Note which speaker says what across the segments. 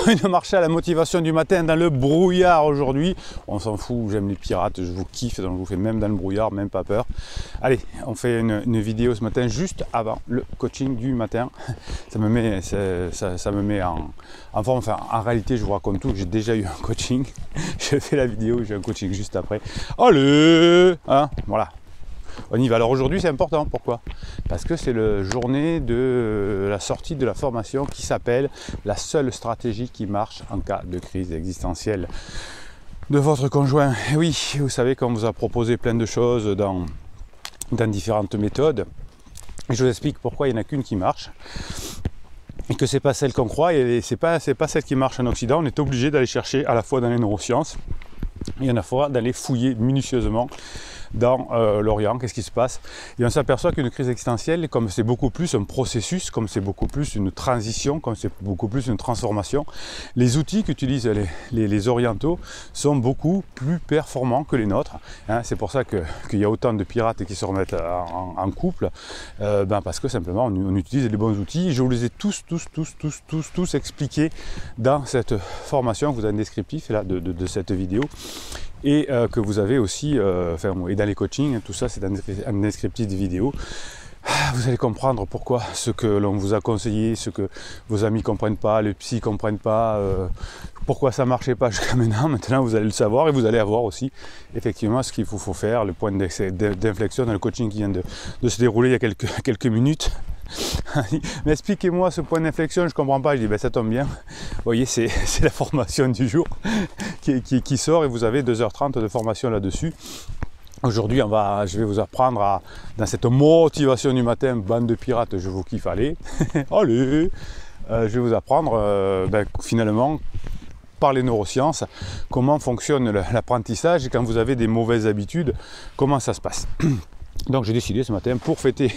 Speaker 1: Une marché à la motivation du matin dans le brouillard aujourd'hui. On s'en fout, j'aime les pirates, je vous kiffe, donc je vous fais même dans le brouillard, même pas peur. Allez, on fait une vidéo ce matin juste avant le coaching du matin. Ça me met, ça me met en forme. Enfin, en réalité, je vous raconte tout. J'ai déjà eu un coaching. Je fais la vidéo, j'ai un coaching juste après. Allez, hein, voilà. On y va. Alors aujourd'hui c'est important, pourquoi? Parce que c'est la journée de la sortie de la formation qui s'appelle la seule stratégie qui marche en cas de crise existentielle de votre conjoint. Et oui, vous savez qu'on vous a proposé plein de choses dans différentes méthodes. Et je vous explique pourquoi il n'y en a qu'une qui marche. Et que c'est pas celle qu'on croit et c'est pas celle qui marche en Occident. On est obligé d'aller chercher à la fois dans les neurosciences et à la fois d'aller fouiller minutieusement dans l'Orient, qu'est-ce qui se passe? Et on s'aperçoit qu'une crise existentielle, comme c'est beaucoup plus un processus, comme c'est beaucoup plus une transition, comme c'est beaucoup plus une transformation, les outils qu'utilisent les orientaux sont beaucoup plus performants que les nôtres. Hein, c'est pour ça qu'il y a autant de pirates qui se remettent en couple, parce que simplement on utilise les bons outils. Je vous les ai tous expliqués dans cette formation que vous avez un descriptif là, de cette vidéo. Et que vous avez aussi, et dans les coachings, tout ça c'est un descriptif de vidéo. Vous allez comprendre pourquoi ce que l'on vous a conseillé, ce que vos amis ne comprennent pas, les psys ne comprennent pas, pourquoi ça ne marchait pas jusqu'à maintenant. Maintenant vous allez le savoir et vous allez avoir aussi effectivement ce qu'il faut faire, le point d'inflexion dans le coaching qui vient de se dérouler il y a quelques minutes. Mais expliquez-moi ce point d'inflexion, je ne comprends pas. Je dis ça tombe bien. Vous voyez, c'est la formation du jour qui sort et vous avez 2h30 de formation là-dessus. Aujourd'hui, je vais vous apprendre dans cette motivation du matin, bande de pirates, je vous kiffe, allez. Allez, je vais vous apprendre finalement par les neurosciences comment fonctionne l'apprentissage et quand vous avez des mauvaises habitudes, comment ça se passe. Donc j'ai décidé ce matin pour fêter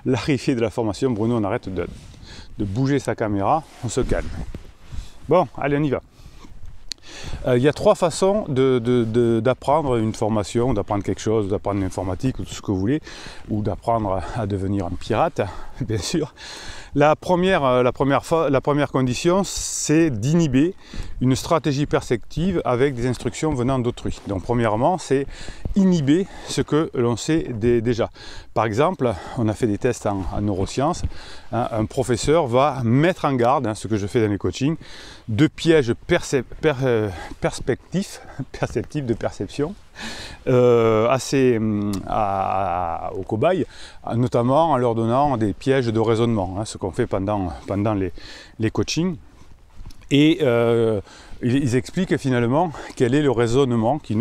Speaker 1: l'arrivée de la formation, Bruno, on arrête de bouger sa caméra, on se calme. Bon, allez, on y va. Il y a 3 façons d'apprendre une formation, d'apprendre quelque chose, d'apprendre l'informatique ou tout ce que vous voulez, ou d'apprendre à devenir un pirate, bien sûr. La première condition, c'est d'inhiber une stratégie perceptive avec des instructions venant d'autrui. Donc premièrement, c'est inhiber ce que l'on sait déjà. Par exemple, on a fait des tests en neurosciences, hein, un professeur va mettre en garde, ce que je fais dans les coachings, de pièges perceptifs de perception aux cobayes, notamment en leur donnant des pièges de raisonnement, ce qu'on fait pendant les coachings. Et ils expliquent finalement quel est le raisonnement qui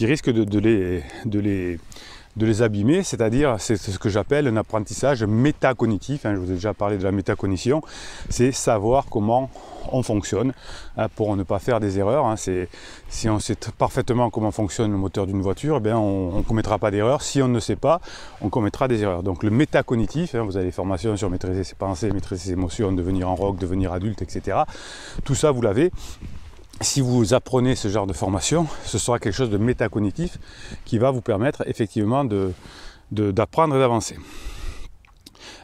Speaker 1: risque de les abîmer, c'est-à-dire c'est ce que j'appelle un apprentissage métacognitif. Je vous ai déjà parlé de la métacognition, c'est savoir comment on fonctionne pour ne pas faire des erreurs. Si on sait parfaitement comment fonctionne le moteur d'une voiture, on ne commettra pas d'erreurs. Si on ne sait pas, on commettra des erreurs. Donc le métacognitif, vous avez des formations sur maîtriser ses pensées, maîtriser ses émotions, devenir en rock, devenir adulte, etc. Tout ça, vous l'avez. Si vous apprenez ce genre de formation, ce sera quelque chose de métacognitif qui va vous permettre effectivement d'apprendre et d'avancer.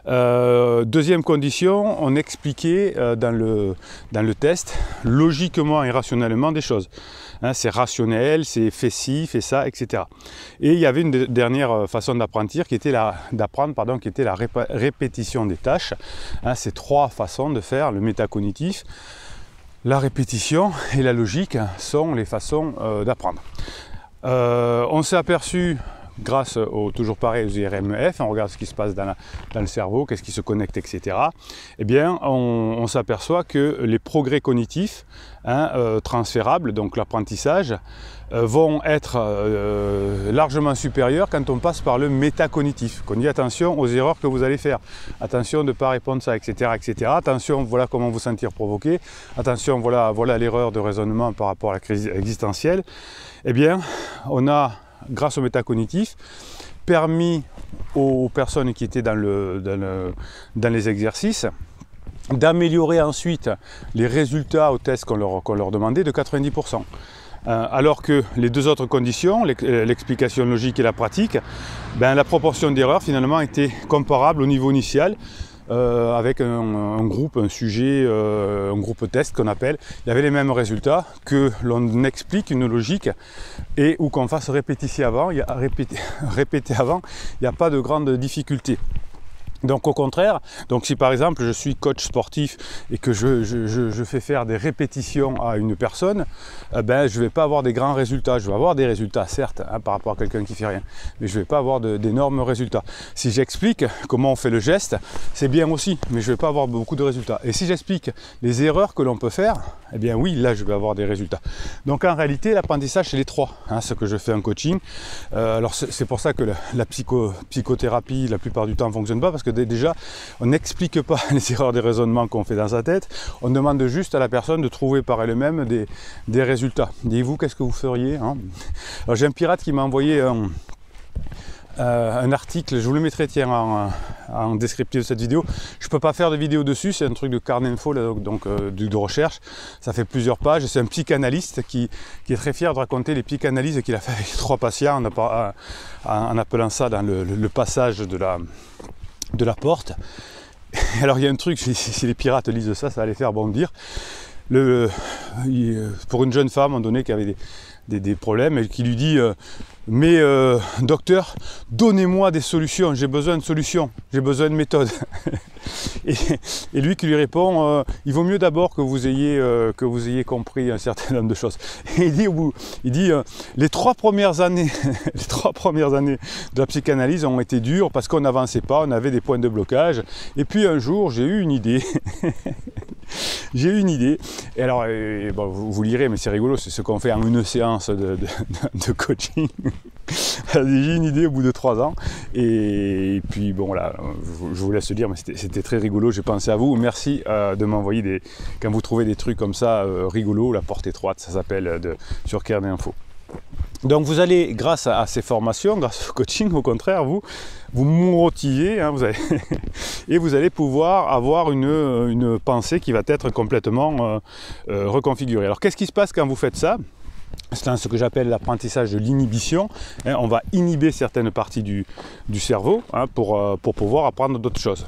Speaker 1: Deuxième condition, on expliquait dans le test logiquement et rationnellement des choses. C'est rationnel, c'est fais ci, fais ça, etc. Et il y avait une dernière façon d'apprendre qui était la répétition des tâches. C'est 3 façons de faire le métacognitif. La répétition et la logique sont les façons d'apprendre. On s'est aperçu, grâce toujours pareil aux IRMF, on regarde ce qui se passe dans le cerveau, qu'est-ce qui se connecte, etc. On s'aperçoit que les progrès cognitifs transférables, donc l'apprentissage, vont être largement supérieurs quand on passe par le métacognitif. Qu'on dit attention aux erreurs que vous allez faire, attention de ne pas répondre ça, etc., etc. Attention, voilà comment vous sentir provoqué, attention, voilà l'erreur de raisonnement par rapport à la crise existentielle. On a, grâce au métacognitif, permis aux personnes qui étaient dans les exercices d'améliorer ensuite les résultats au test qu'on leur demandait de 90%. Alors que les 2 autres conditions, l'explication logique et la pratique, la proportion d'erreurs finalement était comparable au niveau initial, avec un groupe, un sujet, un groupe test qu'on appelle. Il y avait les mêmes résultats, que l'on explique une logique et ou qu'on fasse répéter avant. Répéter avant, il n'y a pas de grande difficulté. Donc au contraire, donc si par exemple je suis coach sportif et que je fais faire des répétitions à une personne, ben, je ne vais pas avoir des grands résultats. Je vais avoir des résultats certes hein, par rapport à quelqu'un qui ne fait rien, mais je ne vais pas avoir d'énormes résultats. Si j'explique comment on fait le geste, c'est bien aussi, mais je ne vais pas avoir beaucoup de résultats. Et si j'explique les erreurs que l'on peut faire, eh bien oui, là je vais avoir des résultats. Donc en réalité, l'apprentissage c'est les trois, hein, ce que je fais en coaching. Alors c'est pour ça que la psychothérapie la plupart du temps ne fonctionne pas, parce que déjà, on n'explique pas les erreurs des raisonnements qu'on fait dans sa tête, on demande juste à la personne de trouver par elle-même des résultats. Dites-vous, qu'est-ce que vous feriez hein? Alors j'ai un pirate qui m'a envoyé un article, je vous le mettrai tiens, en descriptif de cette vidéo. Je ne peux pas faire de vidéo dessus, c'est un truc de Carneinfo, donc de recherche. Ça fait plusieurs pages, c'est un psychanalyste qui est très fier de raconter les psychanalyses qu'il a fait avec 3 patients en appelant ça dans le passage de la porte. Alors il y a un truc, si les pirates lisent ça, ça va les faire bondir. Pour une jeune femme, on donné qui avait des problèmes, et qui lui dit mais docteur, donnez-moi des solutions, j'ai besoin de solutions, j'ai besoin de méthodes. et lui qui lui répond il vaut mieux d'abord que vous ayez compris un certain nombre de choses. Et il dit les 3 premières années les 3 premières années de la psychanalyse ont été dures parce qu'on n'avançait pas, on avait des points de blocage, et puis un jour j'ai eu une idée. J'ai eu une idée, et alors bon, vous lirez, mais c'est rigolo, c'est ce qu'on fait en une séance de coaching. J'ai eu une idée au bout de 3 ans, et puis bon là, je vous laisse lire, mais c'était très rigolo, j'ai pensé à vous. Merci de m'envoyer quand vous trouvez des trucs comme ça rigolos, la porte étroite, ça s'appelle sur Carneinfo. Donc vous allez, grâce à ces formations, grâce au coaching, au contraire, vous motivez, hein, et vous allez pouvoir avoir une pensée qui va être complètement reconfigurée. Alors qu'est-ce qui se passe quand vous faites ça? C'est ce que j'appelle l'apprentissage de l'inhibition. Hein, on va inhiber certaines parties du cerveau hein, pour pouvoir apprendre d'autres choses.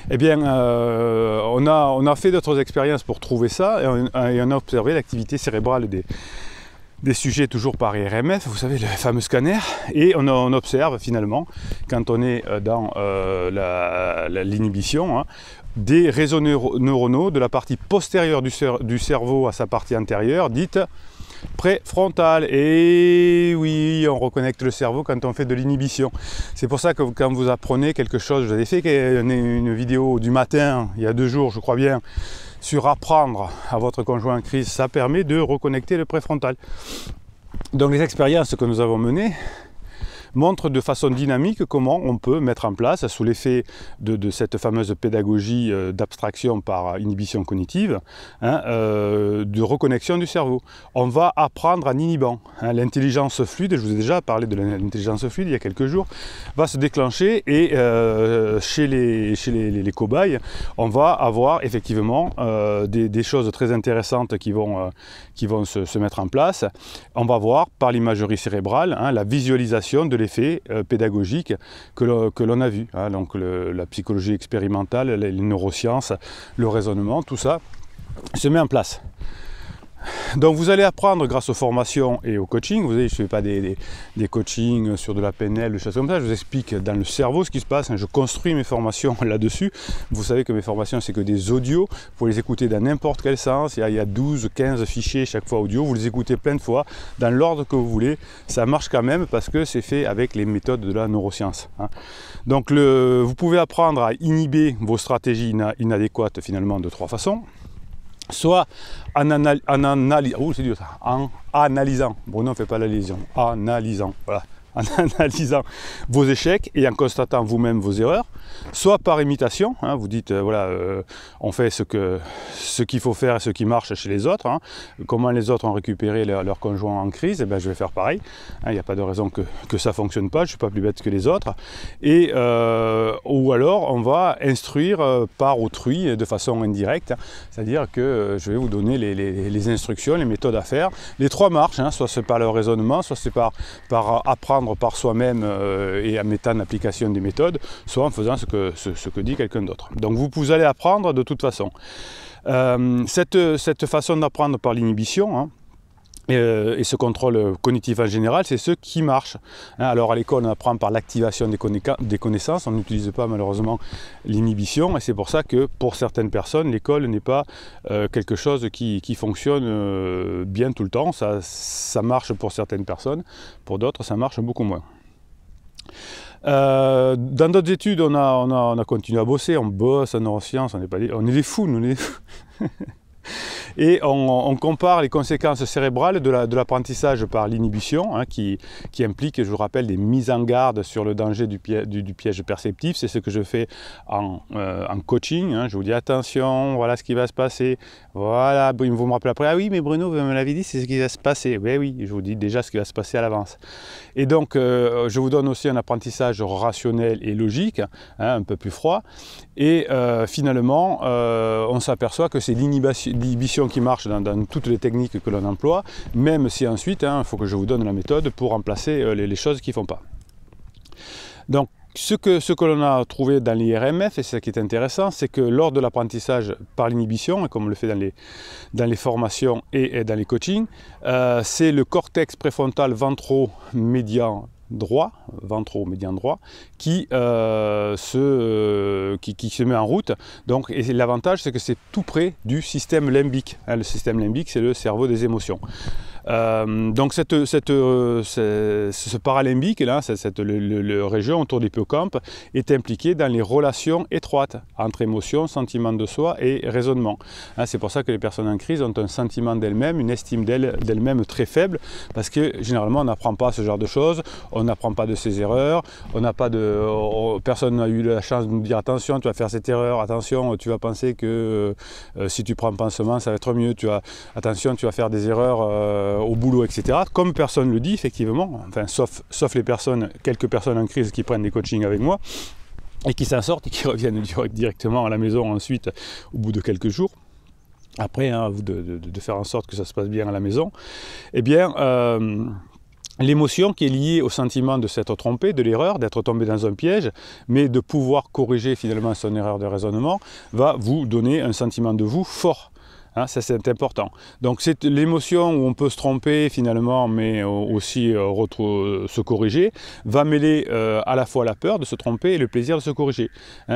Speaker 1: Eh bien, on a fait d'autres expériences pour trouver ça, et on a observé l'activité cérébrale des sujets toujours par IRMF, vous savez, le fameux scanner, et on observe finalement, quand on est dans l'inhibition, hein, des réseaux neuronaux de la partie postérieure du cerveau à sa partie antérieure, dite préfrontale. Et oui, on reconnecte le cerveau quand on fait de l'inhibition. C'est pour ça que quand vous apprenez quelque chose, vous avez fait une vidéo du matin, il y a 2 jours, je crois bien, sur apprendre à votre conjoint en crise, ça permet de reconnecter le préfrontal. Donc les expériences que nous avons menées montre de façon dynamique comment on peut mettre en place, sous l'effet de cette fameuse pédagogie d'abstraction par inhibition cognitive, hein, de reconnexion du cerveau. On va apprendre en inhibant. Hein, l'intelligence fluide, je vous ai déjà parlé de l'intelligence fluide il y a quelques jours, va se déclencher, et chez les cobayes, on va avoir effectivement des choses très intéressantes qui vont se mettre en place. On va voir par l'imagerie cérébrale hein, la visualisation de l'effet pédagogique que l'on a vu. Hein, donc la psychologie expérimentale, les neurosciences, le raisonnement, tout ça se met en place. Donc vous allez apprendre grâce aux formations et au coaching. Vous savez, je ne fais pas des coachings sur de la PNL, des choses comme ça. Je vous explique dans le cerveau ce qui se passe. Je construis mes formations là-dessus. Vous savez que mes formations, c'est que des audios. Vous pouvez les écouter dans n'importe quel sens. Il y a 12, 15 fichiers chaque fois audio. Vous les écoutez plein de fois, dans l'ordre que vous voulez. Ça marche quand même parce que c'est fait avec les méthodes de la neuroscience. Hein. Donc vous pouvez apprendre à inhiber vos stratégies inadéquates finalement de 3 façons. Soit en analysant, Bruno ne fait pas la lésion, voilà, en analysant vos échecs et en constatant vous-même vos erreurs, soit par imitation, hein, vous dites voilà, on fait ce qu'il faut faire et ce qui marche chez les autres, hein, comment les autres ont récupéré leur conjoint en crise, et ben, je vais faire pareil, il n'y a pas de raison que ça ne fonctionne pas, je ne suis pas plus bête que les autres, et, ou alors on va instruire par autrui de façon indirecte, hein, c'est-à-dire que je vais vous donner les instructions, les méthodes à faire, les 3 marches, hein, soit c'est par le raisonnement, soit c'est par apprendre apprendre par soi-même et en mettant en application des méthodes, soit en faisant ce que dit quelqu'un d'autre. Donc vous allez apprendre de toute façon. Cette façon d'apprendre par l'inhibition, hein, et ce contrôle cognitif en général, c'est ce qui marche. Alors à l'école, on apprend par l'activation des connaissances, on n'utilise pas malheureusement l'inhibition, et c'est pour ça que pour certaines personnes, l'école n'est pas quelque chose qui fonctionne bien tout le temps. Ça marche pour certaines personnes, pour d'autres ça marche beaucoup moins. Dans d'autres études, on a continué à bosser, on bosse en neurosciences, on est des fous, nous. Et on compare les conséquences cérébrales de l'apprentissage par l'inhibition, hein, qui implique, je vous rappelle, des mises en garde sur le danger du piège perceptif. C'est ce que je fais en coaching. Hein. Je vous dis attention, voilà ce qui va se passer. Voilà, vous me rappelez après, ah oui, mais Bruno, vous me l'avez dit, c'est ce qui va se passer. Ben oui, je vous dis déjà ce qui va se passer à l'avance. Et donc, je vous donne aussi un apprentissage rationnel et logique, hein, un peu plus froid. Et finalement, on s'aperçoit que c'est l'inhibition qui marche dans toutes les techniques que l'on emploie, même si ensuite, il faut que je vous donne la méthode pour remplacer les choses qui ne font pas. Donc, ce que l'on a trouvé dans l'IRMF, et c'est ce qui est intéressant, c'est que lors de l'apprentissage par l'inhibition, et comme on le fait dans les formations et dans les coachings, c'est le cortex préfrontal ventro-médian droit, ventro-médian droit, qui se met en route. Donc, et l'avantage, c'est que c'est tout près du système limbique. Le système limbique, c'est le cerveau des émotions. Donc ce paralimbique, là, cette région autour du hippocampe, est impliquée dans les relations étroites entre émotions, sentiments de soi et raisonnement. C'est pour ça que les personnes en crise ont un sentiment d'elles-mêmes, une estime d'elles-mêmes très faible, parce que généralement on n'apprend pas ce genre de choses, on n'apprend pas de ses erreurs, personne n'a eu la chance de nous dire attention, tu vas faire cette erreur, attention, tu vas penser que si tu prends un pansement, ça va être mieux, attention, tu vas faire des erreurs au boulot, etc. Comme personne ne le dit, effectivement, enfin, sauf quelques personnes en crise qui prennent des coachings avec moi et qui s'en sortent et qui reviennent directement à la maison ensuite au bout de quelques jours. Après, à vous de faire en sorte que ça se passe bien à la maison. Eh bien, l'émotion qui est liée au sentiment de s'être trompé, de l'erreur, d'être tombé dans un piège, mais de pouvoir corriger finalement son erreur de raisonnement, va vous donner un sentiment de vous fort. Ça c'est important. Donc c'est l'émotion où on peut se tromper finalement, mais aussi se corriger, va mêler à la fois la peur de se tromper et le plaisir de se corriger.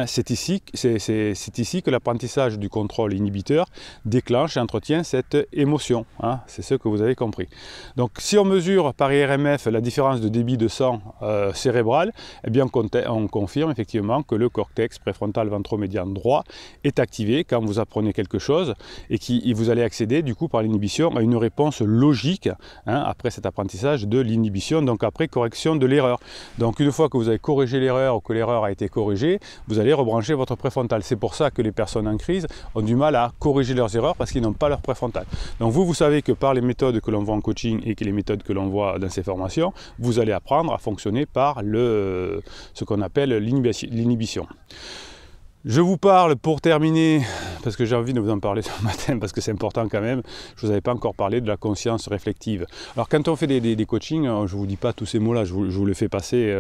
Speaker 1: C'est ici que l'apprentissage du contrôle inhibiteur déclenche et entretient cette émotion. C'est ce que vous avez compris. Donc si on mesure par IRMF la différence de débit de sang cérébral, eh bien on confirme effectivement que le cortex préfrontal ventromédian droit est activé quand vous apprenez quelque chose et vous allez accéder du coup par l'inhibition à une réponse logique après cet apprentissage de l'inhibition, donc après correction de l'erreur. Donc une fois que vous avez corrigé l'erreur ou que l'erreur a été corrigée, vous allez rebrancher votre préfrontal. C'est pour ça que les personnes en crise ont du mal à corriger leurs erreurs parce qu'ils n'ont pas leur préfrontal. Donc vous savez que par les méthodes que l'on voit en coaching et que les méthodes que l'on voit dans ces formations, vous allez apprendre à fonctionner par ce qu'on appelle l'inhibition. Je vous parle pour terminer, parce que j'ai envie de vous en parler ce matin, parce que c'est important quand même, je ne vous avais pas encore parlé de la conscience réflective. Alors quand on fait des coachings, je ne vous dis pas tous ces mots-là, je vous le fais passer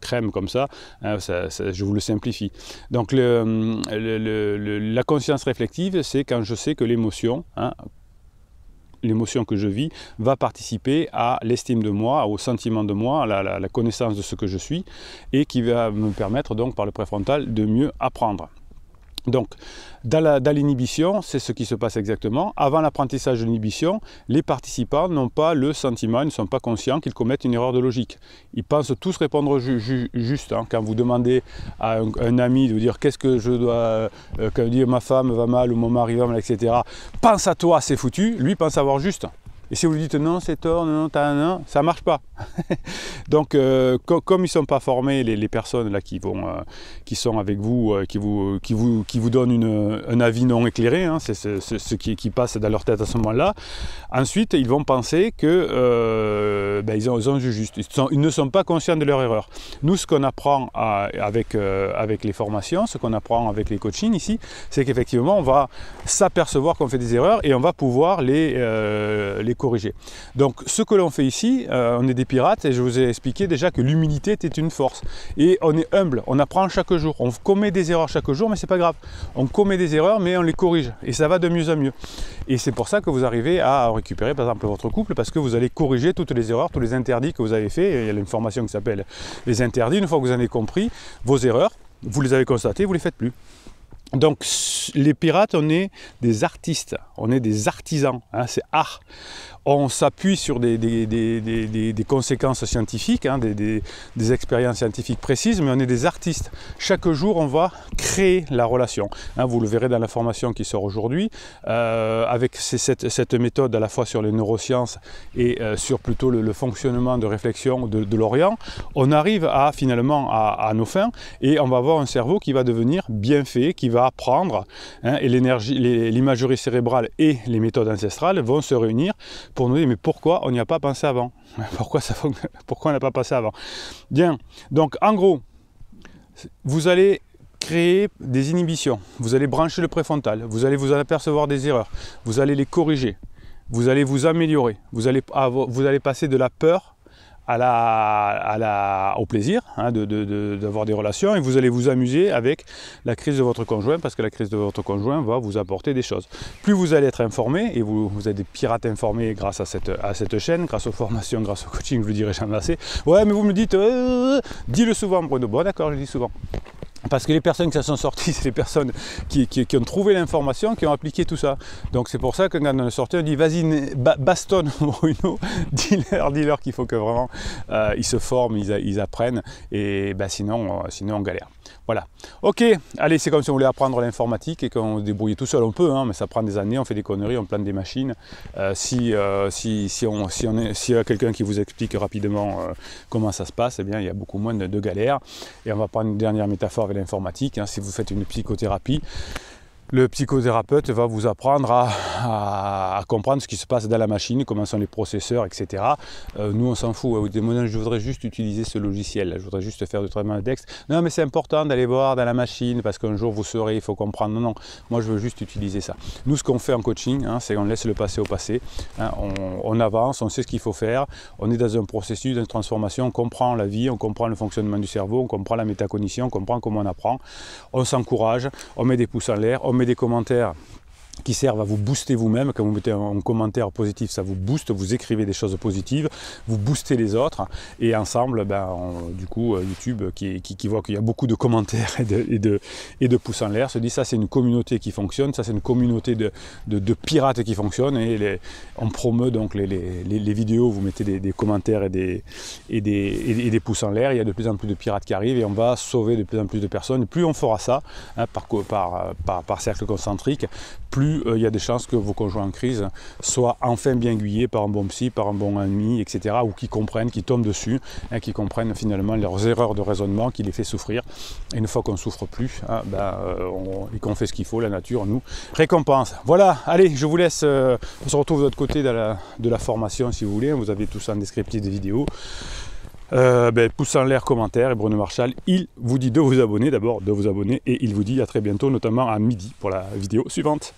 Speaker 1: crème comme ça, je vous le simplifie. Donc la conscience réflective, c'est quand je sais que l'émotion, l'émotion que je vis va participer à l'estime de moi, au sentiment de moi, à la connaissance de ce que je suis et qui va me permettre donc par le préfrontal de mieux apprendre. Donc, dans l'inhibition, c'est ce qui se passe exactement. Avant l'apprentissage de l'inhibition, les participants n'ont pas le sentiment, ils ne sont pas conscients qu'ils commettent une erreur de logique. Ils pensent tous répondre juste. Quand vous demandez à un ami de vous dire qu'est-ce que je dois, quand dire ma femme va mal ou mon mari va mal, etc. Pense à toi, c'est foutu. Lui pense avoir juste. Et si vous lui dites non, c'est tort, non, ça ne marche pas. Donc, comme ils ne sont pas formés, les personnes là, qui sont avec vous, qui vous donnent un avis non éclairé, c'est ce qui passe dans leur tête à ce moment-là, ensuite, ils vont penser que ils ont vu juste. Ils ne sont pas conscients de leur erreur. Nous, ce qu'on apprend avec les formations, ce qu'on apprend avec les coachings ici, c'est qu'effectivement, on va s'apercevoir qu'on fait des erreurs et on va pouvoir les corriger. Donc ce que l'on fait ici, on est des pirates et je vous ai expliqué déjà que l'humilité était une force. Et on est humble, on apprend chaque jour, on commet des erreurs chaque jour, mais c'est pas grave. On commet des erreurs, mais on les corrige et ça va de mieux en mieux. Et c'est pour ça que vous arrivez à récupérer par exemple votre couple, parce que vous allez corriger toutes les erreurs, tous les interdits que vous avez faits. Il y a une formation qui s'appelle les interdits. Une fois que vous en avez compris vos erreurs, vous les avez constatées, vous ne les faites plus. Donc les pirates, on est des artistes, on est des artisans, hein, c'est art. On s'appuie sur des conséquences scientifiques, hein, des expériences scientifiques précises, mais on est des artistes. Chaque jour, on va créer la relation. Hein, vous le verrez dans la formation qui sort aujourd'hui, avec cette méthode à la fois sur les neurosciences et sur plutôt le fonctionnement de réflexion de l'Orient. On arrive finalement à nos fins et on va avoir un cerveau qui va devenir bien fait, qui va apprendre, hein, et l'imagerie cérébrale et les méthodes ancestrales vont se réunir pour nous dire mais pourquoi on n'y a pas pensé avant, pourquoi on n'a pas pensé avant. Bien, donc en gros, vous allez créer des inhibitions, vous allez brancher le préfrontal, vous allez vous apercevoir des erreurs, vous allez les corriger, vous allez vous améliorer, vous allez passer de la peur au plaisir, hein, d'avoir des relations, et vous allez vous amuser avec la crise de votre conjoint, parce que la crise de votre conjoint va vous apporter des choses. Plus vous allez être informé, et vous êtes des pirates informés grâce à cette chaîne, grâce aux formations, grâce au coaching, je le dirai jamais assez. Ouais, mais vous me dites, dis-le souvent Bruno. Bon d'accord, je le dis souvent. Parce que les personnes qui s'en sont sorties, c'est les personnes qui ont trouvé l'information, qui ont appliqué tout ça. Donc c'est pour ça que quand on est sorti, on dit vas-y, bastonne Bruno, dis-leur qu'il faut que vraiment ils se forment, ils apprennent, et sinon on galère. Voilà. Ok, allez, c'est comme si on voulait apprendre l'informatique et qu'on se débrouillait tout seul, on peut, hein, mais ça prend des années, on fait des conneries, on plante des machines. S'il y a quelqu'un qui vous explique rapidement comment ça se passe, eh bien il y a beaucoup moins de galères. Et on va prendre une dernière métaphore avec l'informatique, hein. Si vous faites une psychothérapie, le psychothérapeute va vous apprendre à comprendre ce qui se passe dans la machine, comment sont les processeurs, etc. Nous, on s'en fout. Je voudrais juste utiliser ce logiciel. Je voudrais juste faire du traitement de texte. Non, mais c'est important d'aller voir dans la machine parce qu'un jour vous saurez, il faut comprendre. Non, non, moi je veux juste utiliser ça. Nous, ce qu'on fait en coaching, hein, c'est qu'on laisse le passé au passé. Hein, on avance, on sait ce qu'il faut faire. On est dans un processus de transformation. On comprend la vie, on comprend le fonctionnement du cerveau, on comprend la métacognition, on comprend comment on apprend. On s'encourage, on met des pouces en l'air, on met des commentaires qui servent à vous booster vous-même. Quand vous mettez un commentaire positif, ça vous booste, vous écrivez des choses positives, vous boostez les autres, et ensemble, du coup, YouTube, qui voit qu'il y a beaucoup de commentaires et de pouces en l'air, se dit ça c'est une communauté qui fonctionne, ça c'est une communauté de pirates qui fonctionne, et on promeut donc les vidéos, vous mettez des commentaires et des pouces en l'air, il y a de plus en plus de pirates qui arrivent, et on va sauver de plus en plus de personnes. Et plus on fera ça, hein, par cercle concentrique, plus il y a des chances que vos conjoints en crise soient enfin bien aiguillés par un bon psy, par un bon ami, etc. Ou qui comprennent, qui tombent dessus, hein, qui comprennent finalement leurs erreurs de raisonnement qui les fait souffrir. Et une fois qu'on ne souffre plus, hein, et qu'on fait ce qu'il faut, la nature nous récompense. Voilà, allez, je vous laisse. On se retrouve de l'autre côté de la formation si vous voulez. Vous avez tout ça en descriptif des vidéos. Pouce en l'air, commentaire, et Bruno Marchal, il vous dit de vous abonner d'abord, et il vous dit à très bientôt, notamment à midi pour la vidéo suivante.